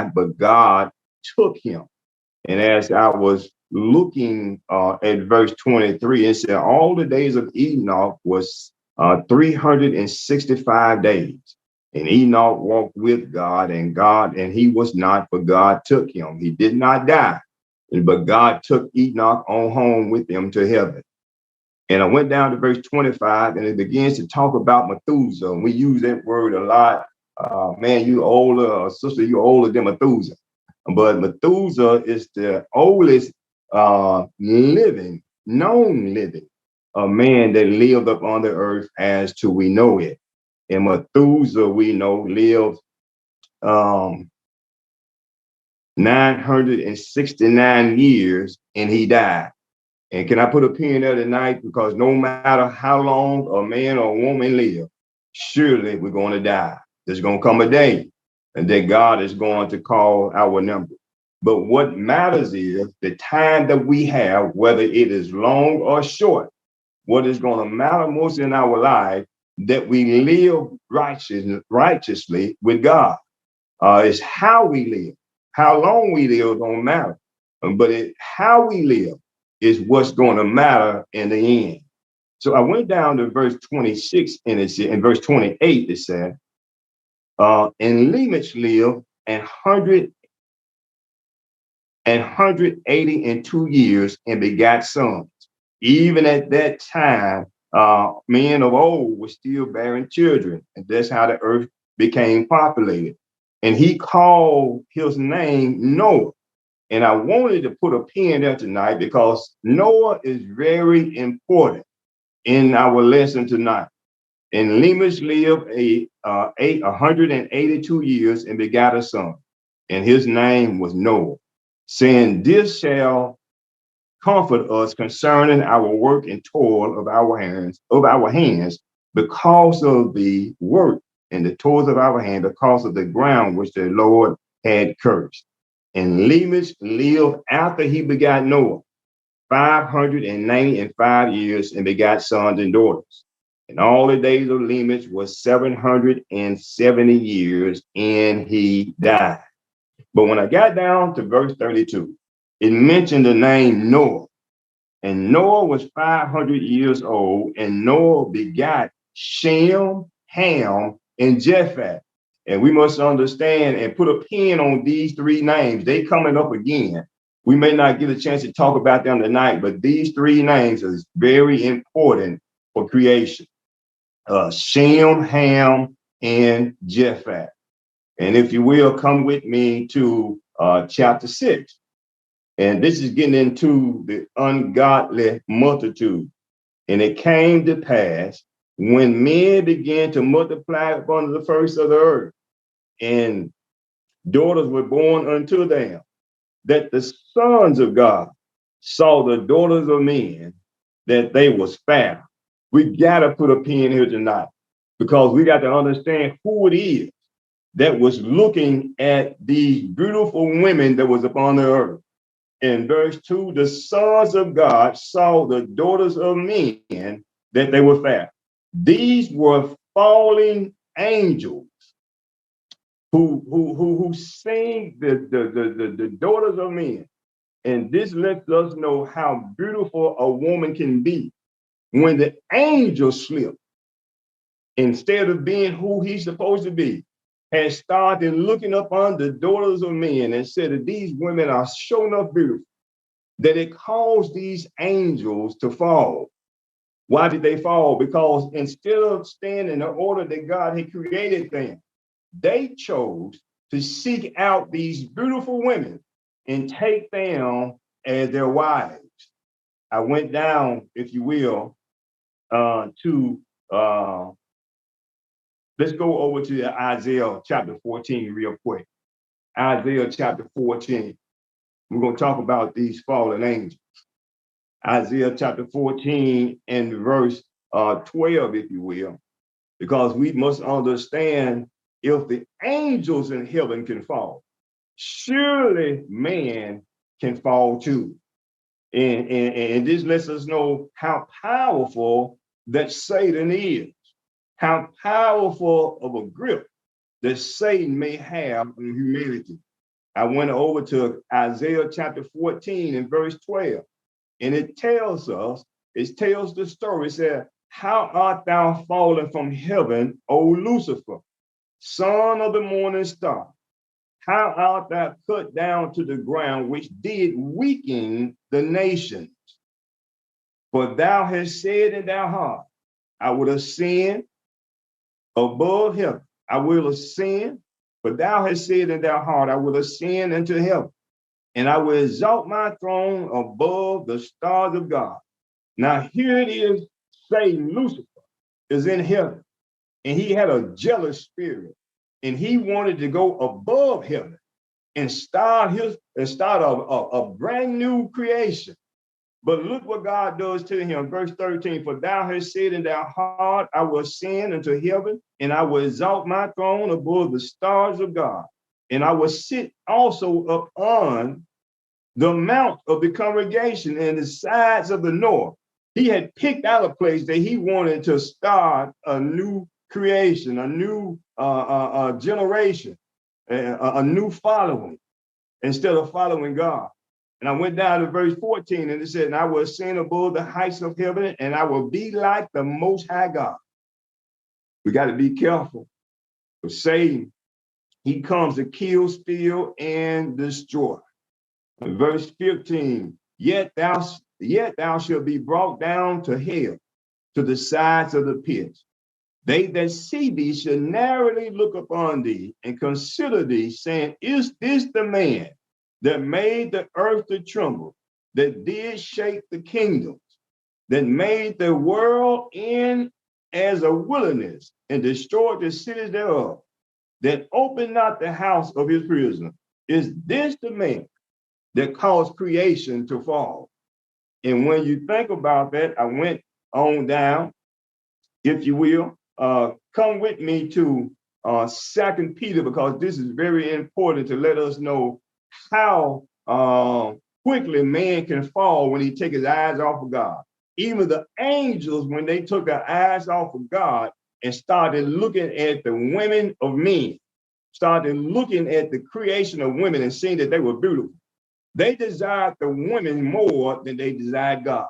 die, but God took him. And as I was looking at verse 23, it said, all the days of Enoch was 365 days. And Enoch walked with God, and he was not, for God took him. He did not die, but God took Enoch on home with him to heaven. And I went down to verse 25, and it begins to talk about Methuselah. And we use that word a lot. Man, you older, sister, you older than Methuselah. But Methuselah is the oldest known living man that lived up on the earth as to we know it. And Methuselah, we know, lived 969 years, and he died. And can I put a pin there tonight? Because no matter how long a man or a woman live, surely we're going to die. There's going to come a day and that God is going to call our number. But what matters is the time that we have, whether it is long or short. What is going to matter most in our life, that we live righteously with God. It's how we live. How long we live don't matter. But how we live is what's going to matter in the end. So I went down to verse 26, and it said, in verse 28, it said, and Lamech lived 182 years and begat sons. Even at that time, men of old were still bearing children, and that's how the earth became populated. And he called his name Noah. And I wanted to put a pin there tonight because Noah is very important in our lesson tonight. And Lamech lived 182 years and begat a son, and his name was Noah, saying, this shall comfort us concerning our work and toil of our hands, because of the work and the toils of our hand, because of the ground which the Lord had cursed. And Lamech lived after he begat Noah 595 years and begat sons and daughters. And all the days of Lamech was 770 years, and he died. But when I got down to verse 32, it mentioned the name Noah. And Noah was 500 years old, and Noah begat Shem, Ham, and Japheth. And we must understand and put a pin on these three names. They coming up again. We may not get a chance to talk about them tonight, but these three names are very important for creation. Shem, Ham, and Japheth. And if you will, come with me to chapter 6. And this is getting into the ungodly multitude. And it came to pass when men began to multiply upon the face of the earth, and daughters were born unto them, that the sons of God saw the daughters of men, that they was fair. We got to put a pin here tonight, because we got to understand who it is that was looking at these beautiful women that was upon the earth. In verse 2, the sons of God saw the daughters of men, that they were fair. These were fallen angels who sing the daughters of men. And this lets us know how beautiful a woman can be when the angel slipped, instead of being who he's supposed to be, and started looking up on the daughters of men and said that these women are sure enough beautiful, that it caused these angels to fall. Why did they fall? Because instead of staying in the order that God had created them, they chose to seek out these beautiful women and take them as their wives. I went down, if you will, to let's go over to Isaiah chapter 14 real quick. Isaiah chapter 14. We're going to talk about these fallen angels. Isaiah chapter 14 and verse 12, if you will, because we must understand, if the angels in heaven can fall, surely man can fall too. And this lets us know how powerful that Satan is, how powerful of a grip that Satan may have on humanity. I went over to Isaiah chapter 14 and verse 12. And it tells the story. It says, how art thou fallen from heaven, O Lucifer, son of the morning star? How art thou cut down to the ground, which did weaken the nations? For thou hast said in thy heart, I will ascend above heaven. I will ascend, but thou hast said in thy heart, I will ascend into heaven, and I will exalt my throne above the stars of God. Now here it is, Satan, Lucifer, is in heaven, and he had a jealous spirit, and he wanted to go above heaven and start a brand new creation. But look what God does to him. Verse 13, for thou hast said in thy heart, I will ascend into heaven, and I will exalt my throne above the stars of God. And I will sit also upon the mount of the congregation and the sides of the north. He had picked out a place that he wanted to start a new creation, a new generation, a new following, instead of following God. And I went down to verse 14, and it said, and I will ascend above the heights of heaven, and I will be like the Most High God. We got to be careful. For Satan, he comes to kill, steal, and destroy. In verse 15, yet thou shalt be brought down to hell, to the sides of the pit. They that see thee shall narrowly look upon thee and consider thee, saying, is this the man that made the earth to tremble, that did shake the kingdoms, that made the world in as a wilderness, and destroyed the cities thereof, that opened not the house of his prisoner? Is this the man that caused creation to fall? And when you think about that, I went on down, if you will, come with me to 2 Peter, because this is very important to let us know how quickly man can fall when he takes his eyes off of God. Even the angels, when they took their eyes off of God and started looking at the women of men, started looking at the creation of women and seeing that they were beautiful, they desired the women more than they desired God.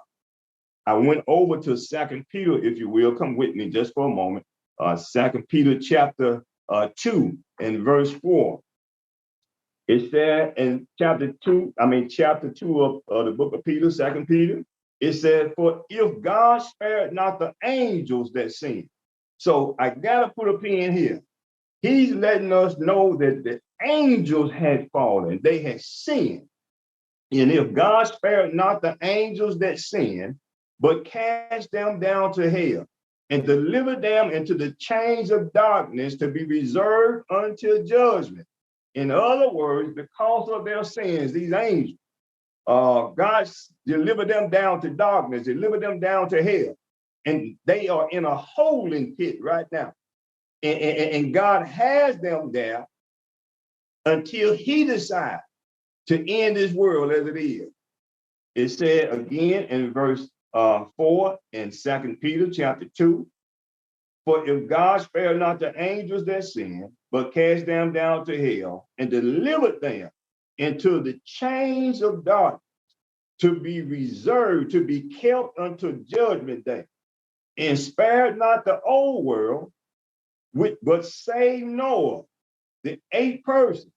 I went over to 2 Peter, if you will. Come with me just for a moment. 2 Peter chapter 2 and verse 4. It said in chapter 2 of the book of Peter, 2 Peter, it said, for if God spared not the angels that sinned. So I got to put a pin here. He's letting us know that the angels had fallen, they had sinned. And if God spared not the angels that sinned, but cast them down to hell and delivered them into the chains of darkness to be reserved until judgment. In other words, because of their sins, these angels, God delivered them down to darkness, delivered them down to hell. And they are in a holding pit right now. And God has them there until he decides to end this world as it is. It said again in verse 4 in 2 Peter chapter 2, for if God spared not the angels that sinned, but cast them down to hell and delivered them into the chains of darkness to be reserved, to be kept unto judgment day, and spared not the old world, but saved Noah, the 8 persons.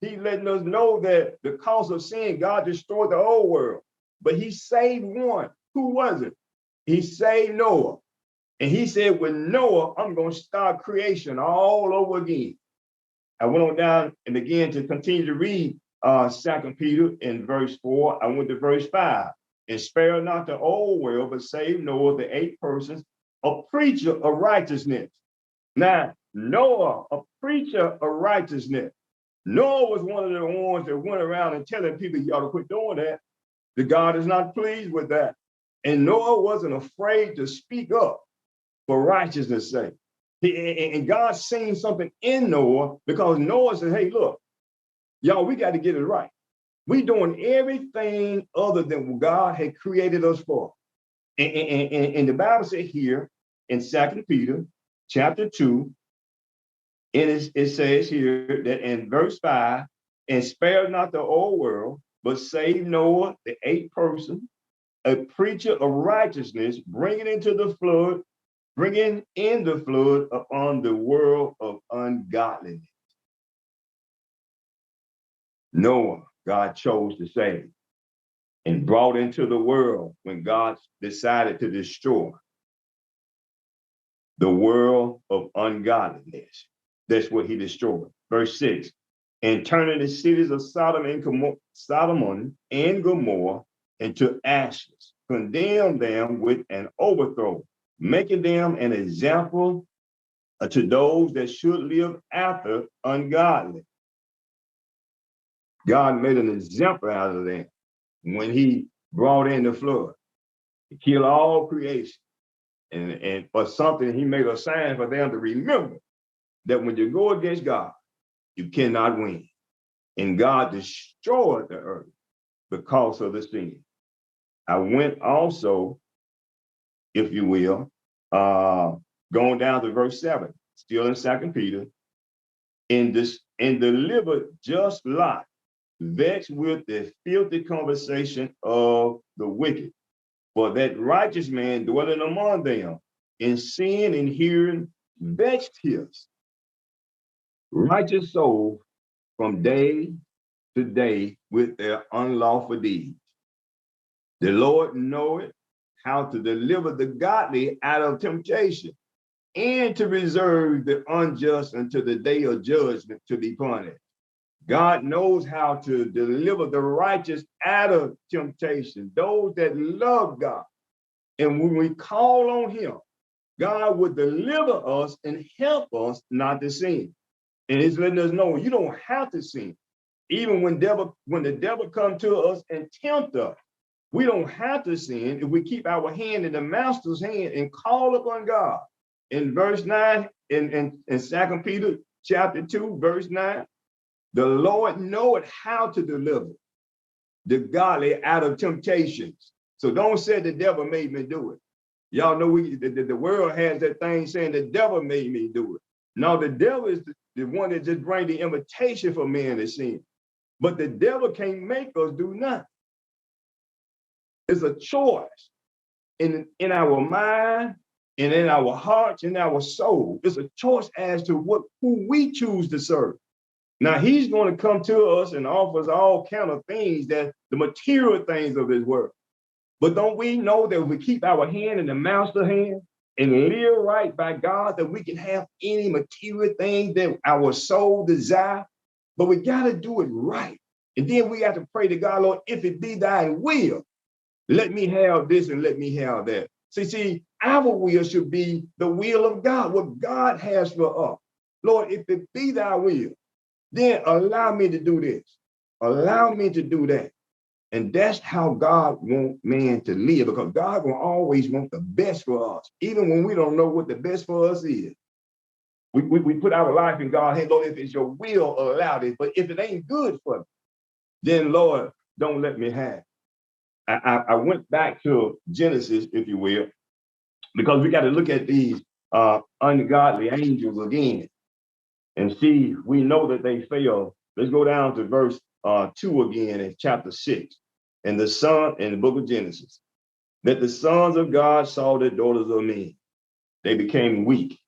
He's letting us know that because of sin, God destroyed the old world, but he saved one. Who was it? He saved Noah. And he said, with Noah, I'm going to start creation all over again. I went on down and began to continue to read 2 Peter in verse 4. I went to verse 5. And spare not the old world, but save Noah, the 8 persons, a preacher of righteousness. Now, Noah, a preacher of righteousness. Noah was one of the ones that went around and telling people, you ought to quit doing that. The God is not pleased with that. And Noah wasn't afraid to speak up for righteousness' sake. And God seen something in Noah, because Noah said, hey, look, y'all, we got to get it right. We doing everything other than what God had created us for. And the Bible said here in 2 Peter chapter 2, and it says here that in verse 5, and spared not the whole world, but saved Noah, the eighth person, a preacher of righteousness, bringing in the flood upon the world of ungodliness. Noah, God chose to save and brought into the world when God decided to destroy the world of ungodliness. That's what he destroyed. Verse 6, and turning the cities of Sodom and Gomorrah into ashes, condemned them with an overthrow, making them an example to those that should live after ungodly. God made an example out of them when he brought in the flood to kill all creation. And for something, he made a sign for them to remember that when you go against God, you cannot win. And God destroyed the earth because of the sin. I went also, if you will, going down to verse 7, still in 2 Peter, and delivered just Lot, vexed with the filthy conversation of the wicked. For that righteous man dwelling among them, in sin and hearing, vexed his righteous soul from day to day with their unlawful deeds. The Lord knoweth how to deliver the godly out of temptation, and to reserve the unjust until the day of judgment to be punished. God knows how to deliver the righteous out of temptation, those that love God. And when we call on him, God will deliver us and help us not to sin. And he's letting us know you don't have to sin. Even when the devil comes to us and tempt us, we don't have to sin if we keep our hand in the master's hand and call upon God. In verse 9, in 2 Peter chapter 2, verse 9, the Lord knoweth how to deliver the godly out of temptations. So don't say the devil made me do it. Y'all know the world has that thing saying the devil made me do it. No, the devil is the one that just brings the invitation for man to sin. But the devil can't make us do nothing. It's a choice in our mind and in our hearts and our soul. It's a choice as to who we choose to serve. Now he's going to come to us and offer us all kind of things, that the material things of this world. But don't we know that if we keep our hand in the master's hand and live right by God, that we can have any material thing that our soul desire? But we got to do it right. And then we have to pray to God, Lord, if it be thy will, let me have this and let me have that. See, our will should be the will of God, what God has for us. Lord, if it be thy will, then allow me to do this. Allow me to do that. And that's how God wants man to live, because God will always want the best for us, even when we don't know what the best for us is. We put our life in God's hand. Lord, if it's your will, allow this. But if it ain't good for me, then Lord, don't let me have. I went back to Genesis, if you will, because we got to look at these ungodly angels again and see, we know that they failed. Let's go down to verse 2 again in chapter 6. And the son, in the book of Genesis, that the sons of God saw the daughters of men. They became weak,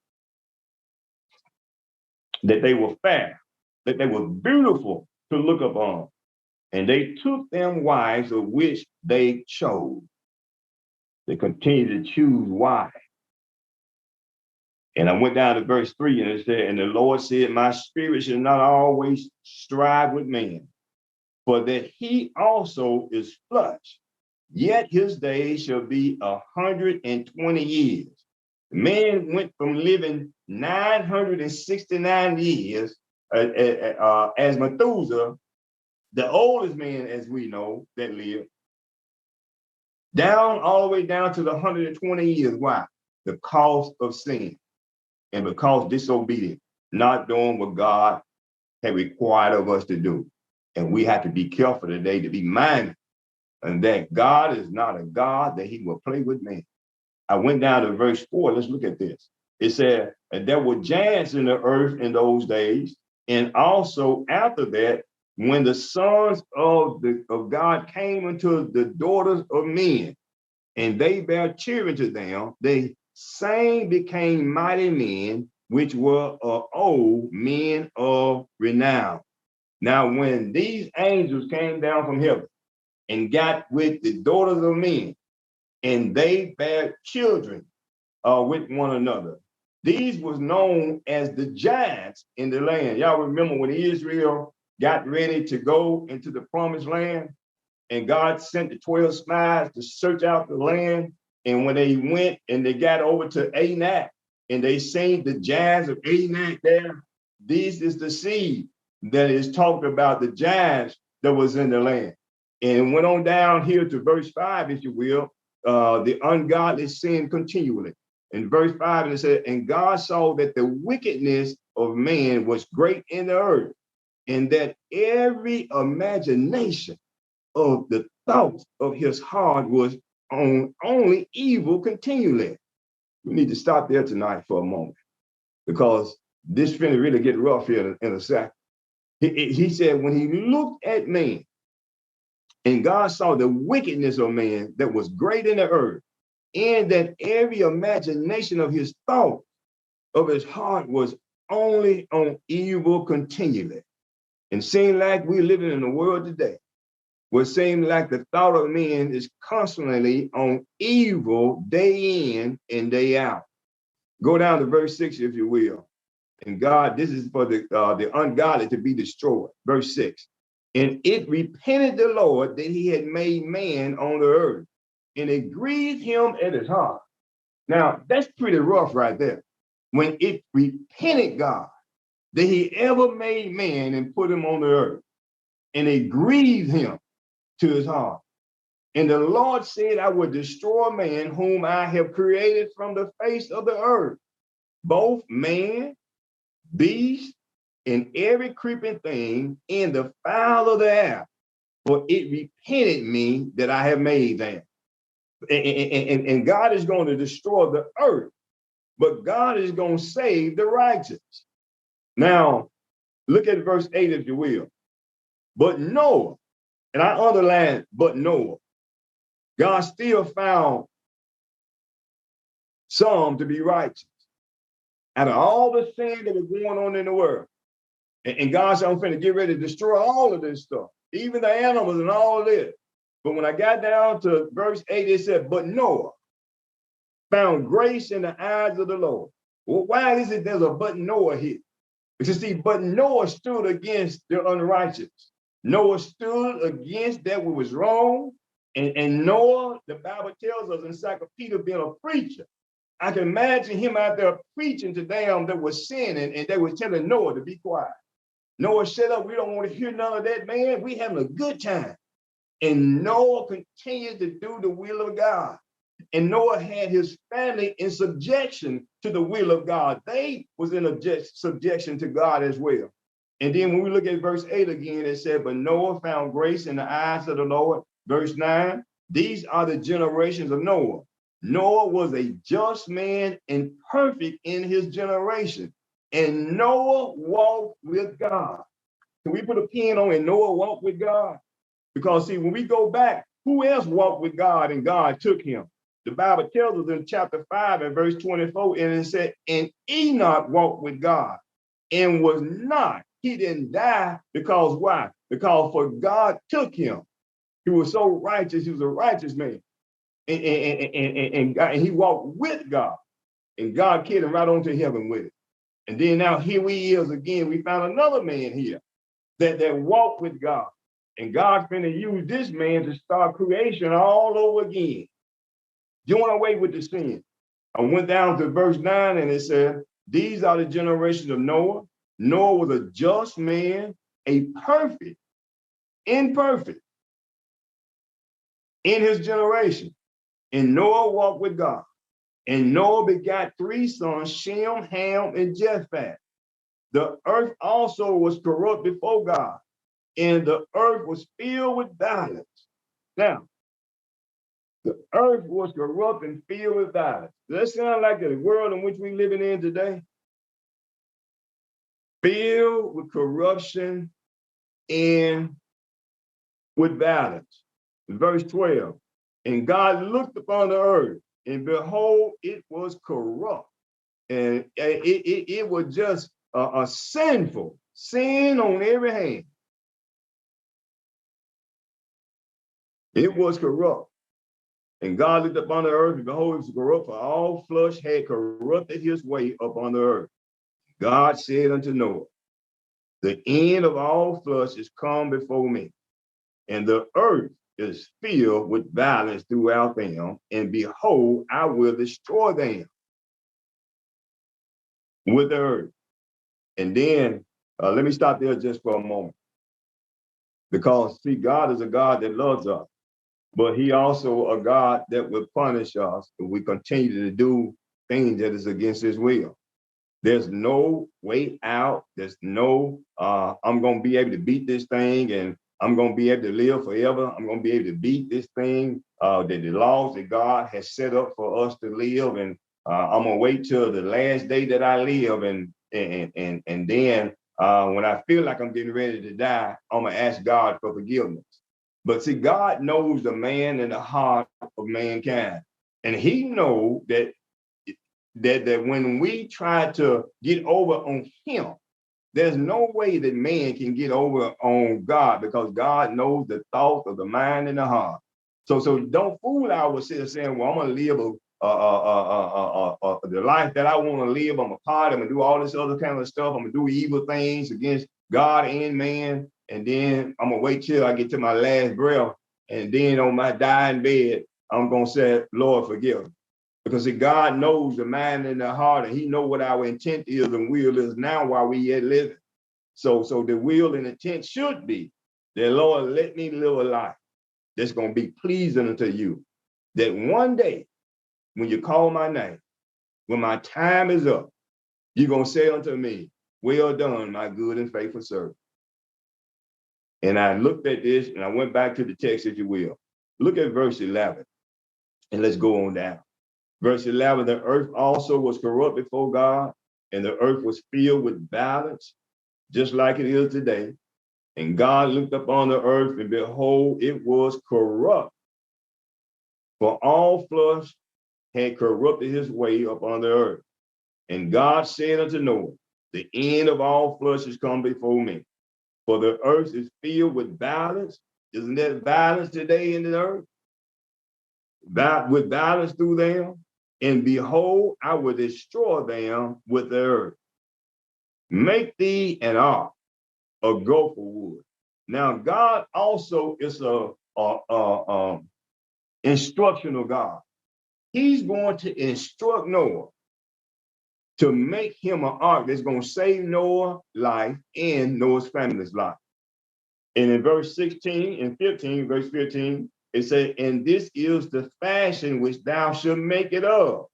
that they were fair, that they were beautiful to look upon. And they took them wives of which they chose. They continued to choose wives. And I went down to verse 3, and it said, and the Lord said, my spirit shall not always strive with man, for that he also is flesh. Yet his days shall be 120 years. Man went from living 969 years as Methuselah, the oldest man, as we know, that lived, down all the way down to the 120 years. Why? The cost of sin. And because disobedient, not doing what God had required of us to do. And we have to be careful today to be mindful, and that God is not a God that he will play with man. I went down to verse 4. Let's look at this. It said, and there were giants in the earth in those days, and also after that, when the sons of God came into the daughters of men, and they bare children to them, they same became mighty men, which were of old, men of renown. Now, when these angels came down from heaven and got with the daughters of men, and they bare children with one another, these was known as the giants in the land. Y'all remember when Israel got ready to go into the promised land, and God sent the 12 spies to search out the land. And when they went and they got over to Anak, and they seen the giants of Anak there, this is the seed that is talked about, the giants that was in the land. And went on down here to verse 5, if you will, the ungodly sin continually. In verse 5, it said, and God saw that the wickedness of man was great in the earth, and that every imagination of the thoughts of his heart was on only evil continually. We need to stop there tonight for a moment, because this finna really get rough here in a second. He said, when he looked at man, and God saw the wickedness of man that was great in the earth, and that every imagination of his thought of his heart was only on evil continually. And seeing like we're living in a world today, what seems like the thought of men is constantly on evil day in and day out. Go down to verse 6, if you will. And God, this is for the ungodly to be destroyed. Verse 6. And it repented the Lord that he had made man on the earth, and it grieved him at his heart. Now, that's pretty rough right there. When it repented God that he ever made man and put him on the earth, and it grieved him to his heart. And the Lord said, I will destroy man whom I have created from the face of the earth, both man, beast, and every creeping thing in the fowl of the air, for it repented me that I have made them. And God is going to destroy the earth, but God is going to save the righteous. Now, look at verse 8, if you will. But Noah, and I underline, but Noah, God still found some to be righteous out of all the sin that was going on in the world. And God said, I'm finna get ready to destroy all of this stuff, even the animals and all of this. But when I got down to verse 8, it said, but Noah found grace in the eyes of the Lord. Well, why is it there's a but Noah here? Because see, but Noah stood against the unrighteous. Noah stood against that which was wrong. And Noah, the Bible tells us in 2 Peter, being a preacher. I can imagine him out there preaching to them that was sinning, and they were telling Noah to be quiet. Noah, shut up. We don't want to hear none of that, man. We having a good time. And Noah continued to do the will of God. And Noah had his family in subjection to the will of God. They was in subjection to God as well. And then when we look at verse 8 again, it said, but Noah found grace in the eyes of the Lord. Verse 9, these are the generations of Noah. Noah was a just man and perfect in his generation. And Noah walked with God. Can we put a pin on it? Noah walked with God? Because see, when we go back, who else walked with God and God took him? The Bible tells us in chapter 5 and verse 24, and it said, and Enoch walked with God and was not. He didn't die because why? Because for God took him. He was so righteous. He was a righteous man. And he walked with God. And God carried him right on to heaven with it. And then now here we is again. We found another man here that walked with God. And God's going to use this man to start creation all over again. Doing away with the sin. I went down to verse 9 and it said, these are the generations of Noah. Noah was a just man, a perfect, imperfect in his generation. And Noah walked with God. And Noah begat 3 sons, Shem, Ham, and Japheth. The earth also was corrupt before God, and the earth was filled with violence. Now, the earth was corrupt and filled with violence. Does that sound like the world in which we're living in today? Filled with corruption and with balance. Verse 12, and God looked upon the earth, and behold, it was corrupt. And it was just a sinful, sin on every hand. It was corrupt. And God looked upon the earth, and behold, it was corrupt, for all flesh had corrupted his way upon the earth. God said unto Noah, the end of all flesh is come before me, and the earth is filled with violence throughout them, and behold, I will destroy them with the earth. And then let me stop there just for a moment, because see, God is a God that loves us, but he also a God that will punish us if we continue to do things that is against his will. There's no way out. There's no, I'm going to be able to beat this thing and I'm going to be able to live forever. I'm going to be able to beat this thing, that the laws that God has set up for us to live. And I'm going to wait till the last day that I live. And then when I feel like I'm getting ready to die, I'm going to ask God for forgiveness. But see, God knows the man and the heart of mankind. And he knows that when we try to get over on him, there's no way that man can get over on God, because God knows the thoughts of the mind and the heart. So don't fool ourselves saying, well, I'm going to live the life that I want to live. I'm going to party. I'm going to do all this other kind of stuff. I'm going to do evil things against God and man. And then I'm going to wait till I get to my last breath. And then on my dying bed, I'm going to say, Lord, forgive me. Because see, God knows the mind and the heart, and he knows what our intent is and will is now while we yet living. So the will and intent should be that, Lord, let me live a life that's going to be pleasing unto you. That one day, when you call my name, when my time is up, you're going to say unto me, well done, my good and faithful servant. And I looked at this and I went back to the text, if you will. Look at verse 11 and let's go on down. Verse 11, the earth also was corrupt before God, and the earth was filled with violence, just like it is today. And God looked upon the earth, and behold, it was corrupt. For all flesh had corrupted his way upon the earth. And God said unto Noah, the end of all flesh is come before me. For the earth is filled with violence. Isn't that violence today in the earth? With violence through them. And behold, I will destroy them with the earth. Make thee an ark of gopher wood. Now, God also is a instructional God. He's going to instruct Noah to make him an ark that's going to save Noah's life and Noah's family's life. And in verse 16 and 15, verse 15, it says, and this is the fashion which thou shalt make it of.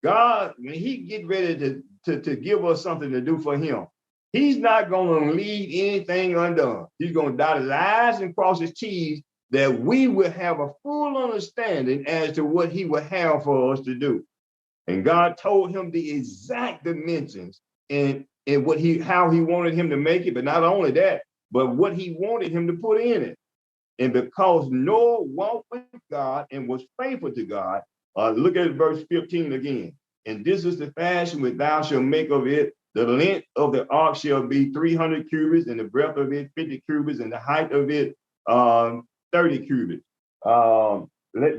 God, when he get ready to give us something to do for him, he's not going to leave anything undone. He's going to dot his I's and cross his T's, that we will have a full understanding as to what he will have for us to do. And God told him the exact dimensions and how he wanted him to make it, but not only that, but what he wanted him to put in it. And because Noah walked with God and was faithful to God, look at verse 15 again. And this is the fashion which thou shalt make of it. The length of the ark shall be 300 cubits, and the breadth of it 50 cubits, and the height of it 30 cubits. Let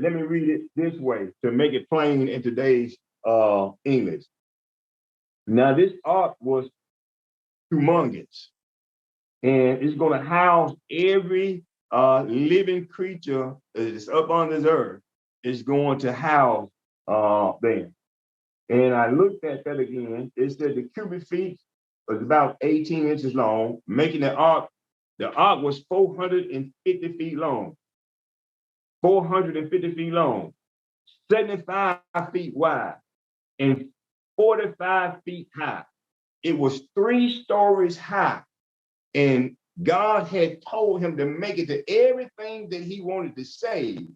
me read it this way to make it plain in today's English. Now, this ark was humongous, and it's going to house every living creature that is up on this earth. Is going to house them. And I looked at that again. It said the cubic feet was about 18 inches long, making the ark was 450 feet long. 450 feet long, 75 feet wide, and 45 feet high. It was 3 stories high. And God had told him to make it to everything that he wanted to save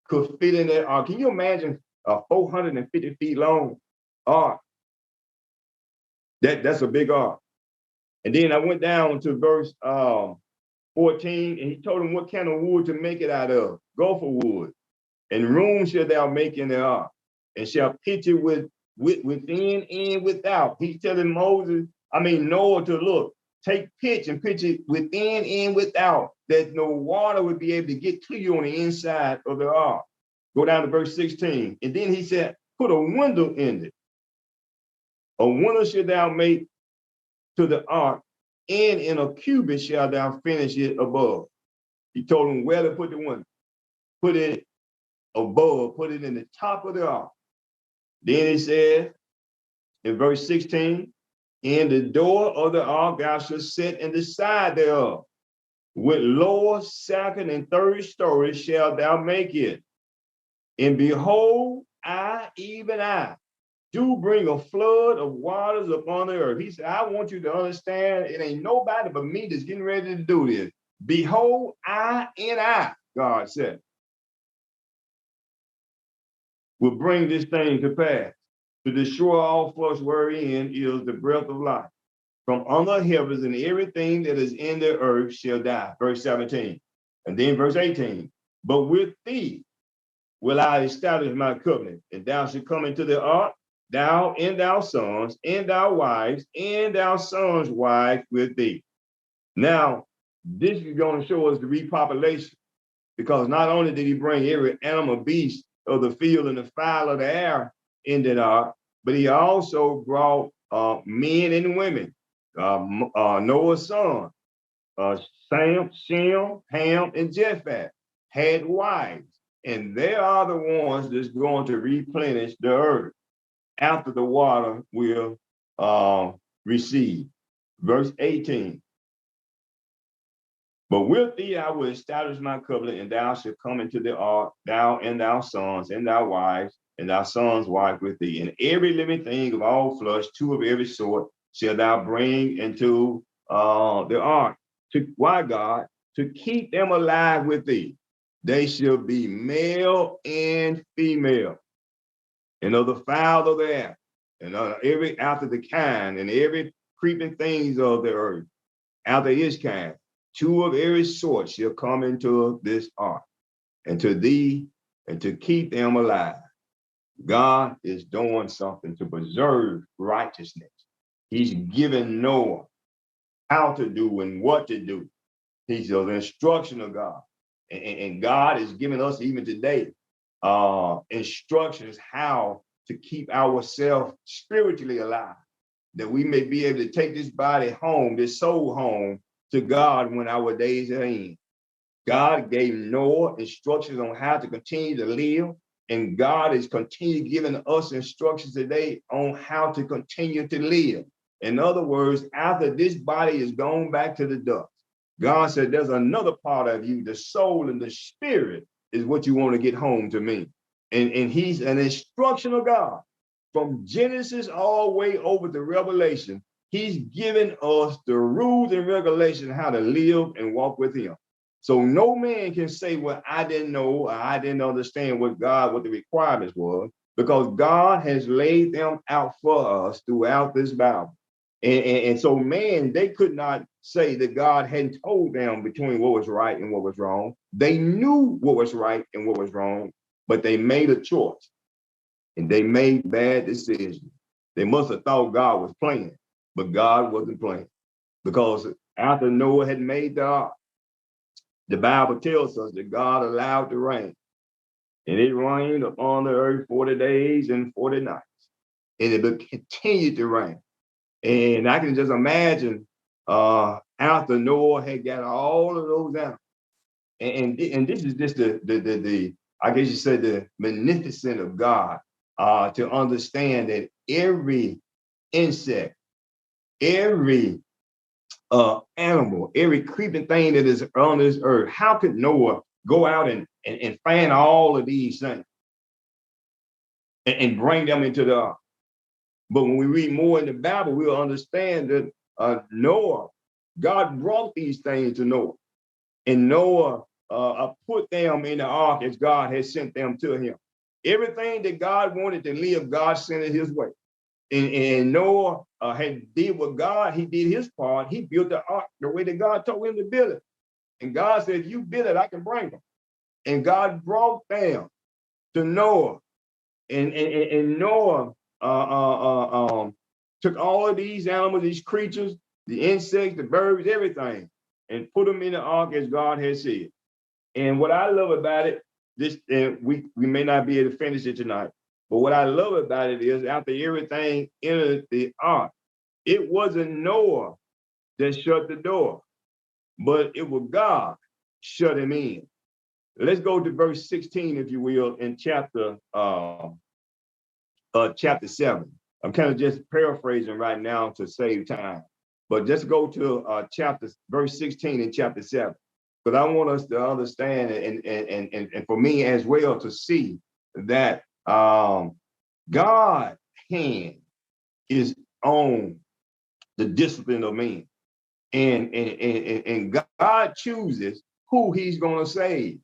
could fit in that ark. Can you imagine a 450 feet long ark? That's a big ark. And then I went down to verse 14, and he told him what kind of wood to make it out of. Gopher wood. And room shall thou make in the ark, and shall pitch it within and without. He's telling Noah to look, take pitch and pitch it within and without, that no water would be able to get to you on the inside of the ark. Go down to verse 16. And then he said, put a window in it. A window shall thou make to the ark, and in a cubit shall thou finish it above. He told him where to put the window. Put it above, put it in the top of the ark. Then he said in verse 16, in the door of the ark thou shalt set in the side thereof. With lower, second, and third story shalt thou make it. And behold, I, even I, do bring a flood of waters upon the earth. He said, I want you to understand it ain't nobody but me that's getting ready to do this. Behold, I, God said, will bring this thing to pass, to destroy all flesh wherein is the breath of life. From under heavens and everything that is in the earth shall die. Verse 17. And then verse 18. But with thee will I establish my covenant, and thou shalt come into the ark, thou and thy sons, and thy wives, and thy sons' wives with thee. Now, this is going to show us the repopulation, because not only did he bring every animal, beast of the field and the fowl of the air into the ark, but he also brought men and women. Noah's son, Sam, Shem, Ham, and Japheth had wives, and they are the ones that's going to replenish the earth after the water will recede. Verse 18. But with thee I will establish my covenant, and thou shalt come into the ark, thou and thy sons, and thy wives, and thy sons' wife with thee. And every living thing of all flesh, two of every sort, shall thou bring into the ark. Why, God? To keep them alive with thee. They shall be male and female, and of the fowl of the air, and every after the kind, and every creeping things of the earth, after his kind. Two of every sort shall come into this ark, and to thee, and to keep them alive. God is doing something to preserve righteousness. He's given Noah how to do and what to do. He's the instruction of God. And God is giving us even today instructions how to keep ourselves spiritually alive, that we may be able to take this body home, this soul home to God when our days are in. God gave Noah instructions on how to continue to live, and God is continuing giving us instructions today on how to continue to live. In other words, after this body is gone back to the dust, God said there's another part of you, the soul and the spirit, is what you want to get home to me. And he's an instructional God. From Genesis all the way over to Revelation, he's given us the rules and regulations how to live and walk with him. So no man can say, well, I didn't know, or I didn't understand what the requirements were, because God has laid them out for us throughout this Bible. And so man, they could not say that God hadn't told them between what was right and what was wrong. They knew what was right and what was wrong, but they made a choice and they made bad decisions. They must have thought God was playing, but God wasn't playing, because after Noah had made the ark, the Bible tells us that God allowed the rain, and it rained upon the earth 40 days and 40 nights, and it continued to rain. And I can just imagine after Noah had got all of those out, and this is just the I guess you said the magnificence of God, to understand that every insect, every animal, every creeping thing that is on this earth, how could Noah go out and find all of these things and bring them into the ark? But when we read more in the Bible, we'll understand that Noah, God brought these things to Noah, and Noah put them in the ark as God had sent them to him. Everything that God wanted to live, God sent it his way. And Noah had did what God, he did his part. He built the ark the way that God told him to build it. And God said, if you build it, I can bring them. And God brought them to Noah. And Noah took all of these animals, these creatures, the insects, the birds, everything, and put them in the ark as God had said. And what I love about it, this and we may not be able to finish it tonight, but what I love about it is after everything entered the ark, it wasn't Noah that shut the door, but it was God shut him in. Let's go to verse 16, if you will, in chapter 7. I'm kind of just paraphrasing right now to save time, but just go to verse 16 in chapter 7, because I want us to understand and for me as well to see that God's hand is on the discipline of men, and God chooses who He's going to save.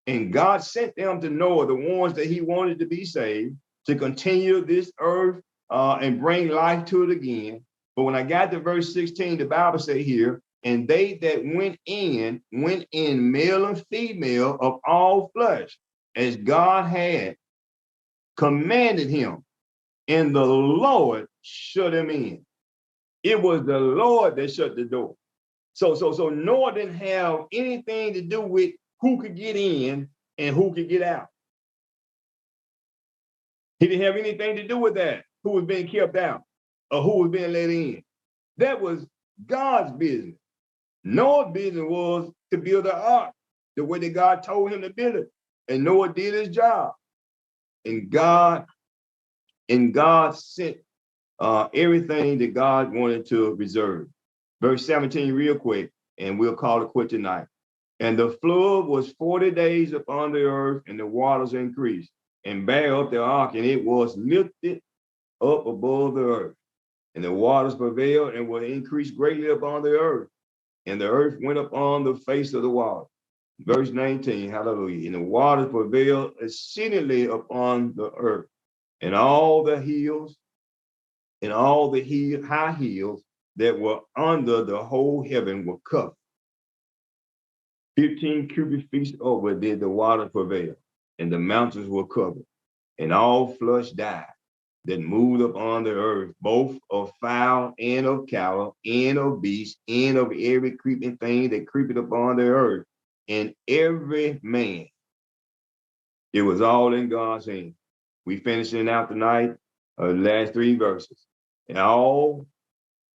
And God sent them to Noah, the ones that He wanted to be saved, to continue this earth and bring life to it again. But when I got to verse 16, the Bible says here, and they that went in, male and female of all flesh, as God had commanded him, and the Lord shut him in. It was the Lord that shut the door. So Noah didn't have anything to do with who could get in and who could get out. He didn't have anything to do with that, who was being kept out or who was being let in. That was God's business. Noah's business was to build an ark the way that God told him to build it. And Noah did his job. And God sent everything that God wanted to reserve. Verse 17, real quick, and we'll call it quit tonight. And the flood was 40 days upon the earth, and the waters increased, and bare up the ark, and it was lifted up above the earth. And the waters prevailed and were increased greatly upon the earth. And the earth went upon the face of the water. Verse 19, hallelujah. And the waters prevailed exceedingly upon the earth. And all the hills and all the high hills that were under the whole heaven were covered. 15 cubic feet over did the water prevail, and the mountains were covered, and all flesh died that moved upon the earth, both of fowl and of cattle, and of beasts, and of every creeping thing that creepeth upon the earth, and every man. It was all in God's hand. We finishing out tonight, the last 3 verses. And all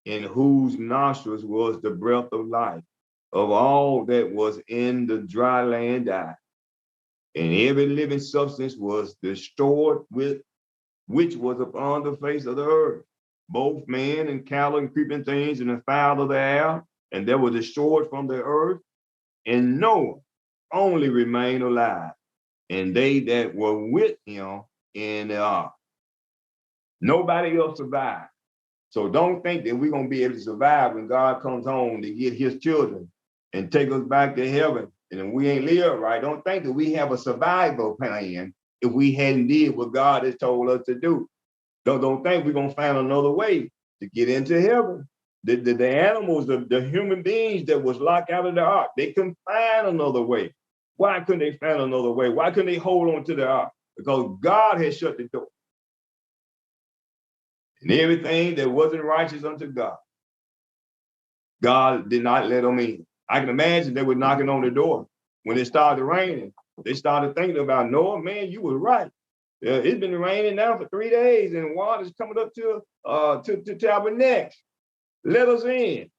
in whose nostrils was the breath of life, of all that was in the dry land died. And every living substance was destroyed with which was upon the face of the earth, both man and cattle and creeping things and the fowl of the air, and they were destroyed from the earth. And Noah only remained alive, and they that were with him in the ark. Nobody else survived. So don't think that we're going to be able to survive when God comes home to get his children and take us back to heaven. And if we ain't live right, don't think that we have a survival plan if we hadn't did what God has told us to do. Don't think we're going to find another way to get into heaven. The animals, the human beings that was locked out of the ark, they couldn't find another way. Why couldn't they find another way? Why couldn't they hold on to the ark? Because God had shut the door. And everything that wasn't righteous unto God, God did not let them in. I can imagine they were knocking on the door. When it started raining, they started thinking about Noah, man, you were right. It's been raining now for 3 days and water's coming up to our necks. Let us in.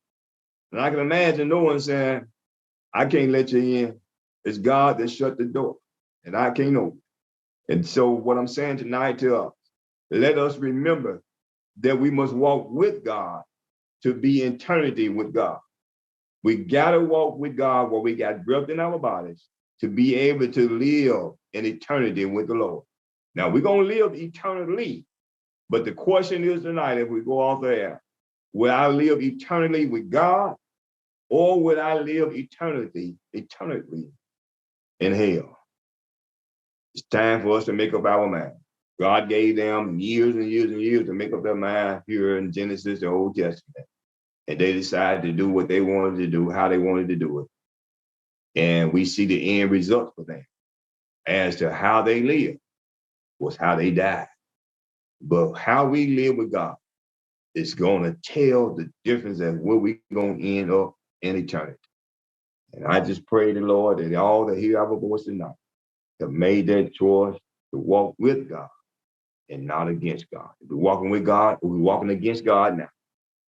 And I can imagine Noah saying, I can't let you in. It's God that shut the door and I can't open. And so what I'm saying tonight to us, let us remember that we must walk with God to be in eternity with God. We got to walk with God while we got breath in our bodies to be able to live in eternity with the Lord. Now, we're going to live eternally, but the question is tonight, if we go off there, will I live eternally with God, or will I live eternally in hell? It's time for us to make up our mind. God gave them years and years and years to make up their mind here in Genesis, the Old Testament. And they decided to do what they wanted to do, how they wanted to do it. And we see the end result for them as to how they live was how they died. But how we live with God is going to tell the difference of where we're going to end up in eternity. And I just pray the Lord that all that hear our voice tonight have made that choice to walk with God and not against God. If we're walking with God, or we're walking against God now,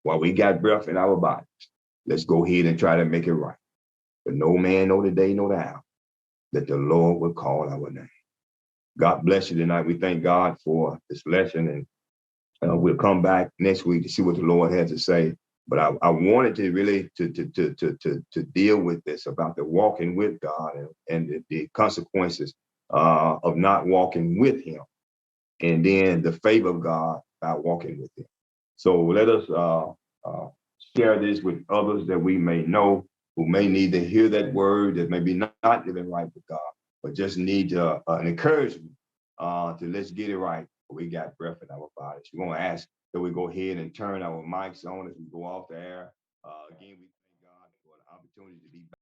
while we got breath in our bodies, let's go ahead and try to make it right. But no man know the day, nor the hour that the Lord will call our name. God bless you tonight. We thank God for this lesson, and we'll come back next week to see what the Lord has to say. But I wanted to really to deal with this about the walking with God and the consequences of not walking with Him, and then the favor of God by walking with Him. So let us share this with others that we may know who may need to hear that word, that maybe not living right with God, but just need an encouragement to let's get it right. We got breath in our bodies. We want to ask that we go ahead and turn our mics on as we go off the air. Again, we thank God for the opportunity to be back.